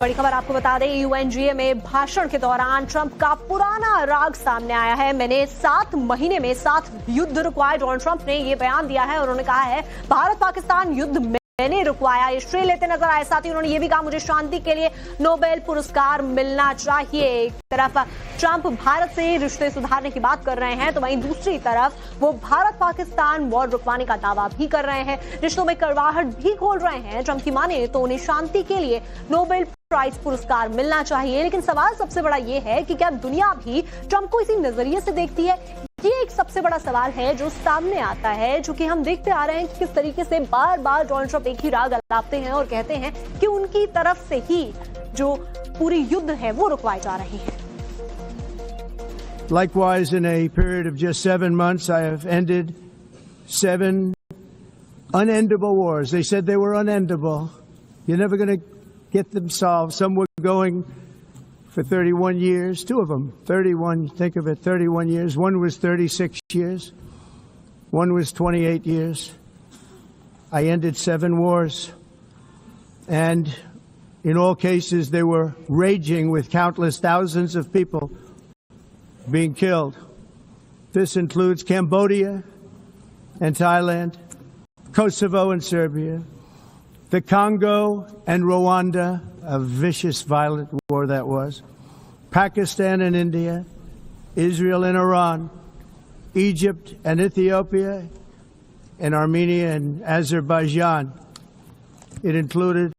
बड़ी खबर आपको बता दें, यूएनजीए में भाषण के दौरान ट्रंप का पुराना राग सामने आया है। मैंने 7 महीने में 7 युद्ध रुकवाए। डोनाल्ड ट्रंप ने ये बयान दिया है और उन्होंने कहा है भारत पाकिस्तान युद्ध मैंने रुकवाया। ये श्रेय लेते नजर आए। साथ ही उन्होंने ये भी कहा मुझे शांति के लिए नोबेल पुरस्कार मिलना चाहिए। एक तरफ ट्रंप भारत से रिश्ते सुधारने की बात कर रहे हैं तो वहीं दूसरी तरफ वो भारत पाकिस्तान वॉर रुकवाने का दावा भी कर रहे हैं, रिश्तों में कड़वाहट भी खोल रहे हैं। ट्रंप की माने तो उन्हें शांति के लिए नोबेल प्राइज पुरस्कार मिलना चाहिए। लेकिन सवाल सबसे बड़ा ये है कि क्या दुनिया भी ट्रंप को इसी नजरिए से देखती है? ये एक सबसे बड़ा सवाल है जो सामने आता है, जो कि हम देखते आ रहे हैं कि किस तरीके से बार बार डोनाल्ड ट्रंप एक ही राग अलापते हैं और कहते हैं कि उनकी तरफ से ही जो पूरी युद्ध है वो रुकवाए जा रहे हैं। Likewise, in a period of just 7 months, I have ended 7 unendable wars. They said they were unendable. You're never going to get them solved. Some were going for 31 years, 2 of them, 31, think of it, 31 years. One was 36 years. One was 28 years. I ended 7 wars. And in all cases, they were raging with countless thousands of people being killed. This includes Cambodia and Thailand, Kosovo and Serbia, the Congo and Rwanda, a vicious, violent war that was, Pakistan and India, Israel and Iran, Egypt and Ethiopia, and Armenia and Azerbaijan. It included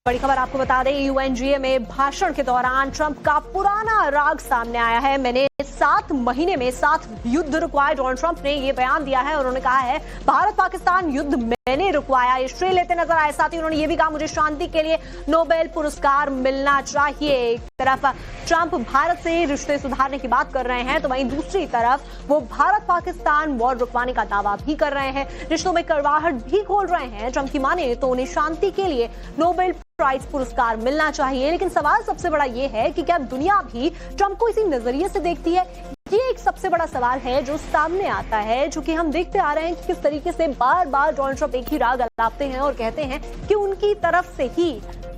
बड़ी खबर आपको बता दें, UNGA में भाषण के दौरान Trump का पुराना राग सामने आया है। मैंने 7 महीने में 7 युद्ध रुकवाए। डोनाल्ड ट्रंप ने ये बयान दिया है और उन्होंने कहा है भारत पाकिस्तान युद्ध मैंने रुकवाया। ये श्रेय लेते नजर आए। साथ ही उन्होंने ये भी कहा मुझे शांति के लिए नोबेल पुरस्कार मिलना चाहिए। एक तरफ ट्रंप भारत से रिश्ते सुधारने की बात कर रहे हैं तो वहीं दूसरी तरफ वो भारत पाकिस्तान वॉर रुकवाने का दावा भी कर रहे हैं, रिश्तों में कड़वाहट भी खोल रहे हैं। ट्रंप की माने तो उन्हें शांति के लिए नोबेल प्राइज पुरस्कार मिलना चाहिए। लेकिन सवाल सबसे बड़ा ये है कि क्या दुनिया भी ट्रंप को इसी नजरिए से देखती है? ये एक सबसे बड़ा सवाल है जो सामने आता है, जो कि हम देखते आ रहे हैं कि किस तरीके से बार बार डोनाल्ड ट्रंप एक ही राग अलापते हैं और कहते हैं कि उनकी तरफ से ही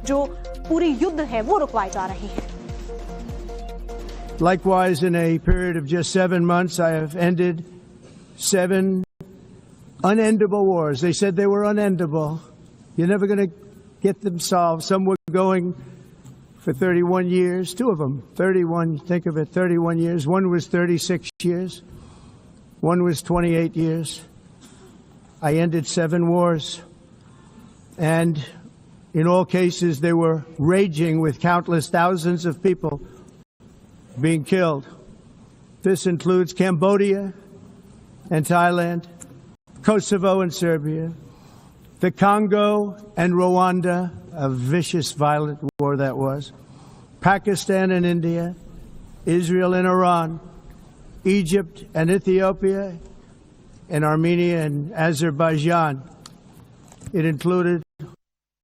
जो पूरी युद्ध है वो रुकवाए जा रहे हैं। Likewise, in a period of just 7 months, I have ended 7 unendable wars. They said they were unendable. You're never going to get them solved. Some were going for 31 years, 2 of them, 31, think of it, 31 years. One was 36 years. One was 28 years. I ended 7 wars. And in all cases, they were raging with countless thousands of people being killed. This includes Cambodia and Thailand, Kosovo and Serbia, the Congo and Rwanda, a vicious, violent war that was, Pakistan and India, Israel and Iran, Egypt and Ethiopia, and Armenia and Azerbaijan. It included